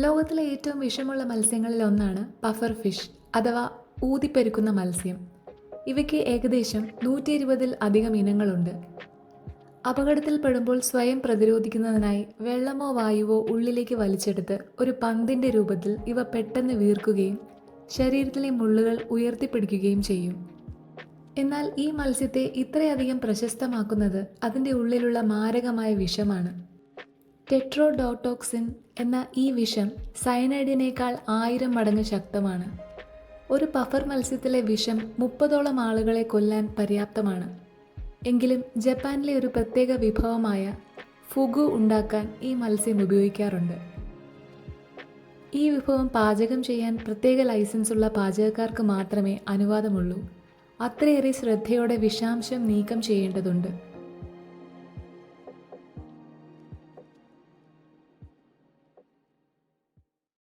ലോകത്തിലെ ഏറ്റവും വിഷമുള്ള മത്സ്യങ്ങളിൽ ഒന്നാണ് പഫർ ഫിഷ് അഥവാ ഊതിപ്പെരുക്കുന്ന മത്സ്യം. ഇവയ്ക്ക് ഏകദേശം 120-ൽ അധികം ഇനങ്ങളുണ്ട്. അപകടത്തിൽപ്പെടുമ്പോൾ സ്വയം പ്രതിരോധിക്കുന്നതിനായി വെള്ളമോ വായുവോ ഉള്ളിലേക്ക് വലിച്ചെടുത്ത് ഒരു പന്തിൻ്റെ രൂപത്തിൽ ഇവ പെട്ടെന്ന് വീർക്കുകയും ശരീരത്തിലെ മുള്ളുകൾ ഉയർത്തിപ്പിടിക്കുകയും ചെയ്യും. എന്നാൽ ഈ മത്സ്യത്തെ ഇത്രയധികം പ്രശസ്തമാക്കുന്നത് അതിൻ്റെ ഉള്ളിലുള്ള മാരകമായ വിഷമാണ്. ടെട്രോഡോടോക്സിൻ എന്ന ഈ വിഷം സയനൈഡിനേക്കാൾ 1000 മടങ്ങ് ശക്തമാണ്. ഒരു പഫർ മത്സ്യത്തിലെ വിഷം 30ഓളം ആളുകളെ കൊല്ലാൻ പര്യാപ്തമാണ്. എങ്കിലും ജപ്പാനിലെ ഒരു പ്രത്യേക വിഭവമായ ഫുഗു ഉണ്ടാക്കാൻ ഈ മത്സ്യം ഉപയോഗിക്കാറുണ്ട്. ഈ വിഭവം പാചകം ചെയ്യാൻ പ്രത്യേക ലൈസൻസുള്ള പാചകക്കാർക്ക് മാത്രമേ അനുവാദമുള്ളൂ. അത്രയേറെ ശ്രദ്ധയോടെ വിഷാംശം നീക്കം ചെയ്യേണ്ടതുണ്ട്.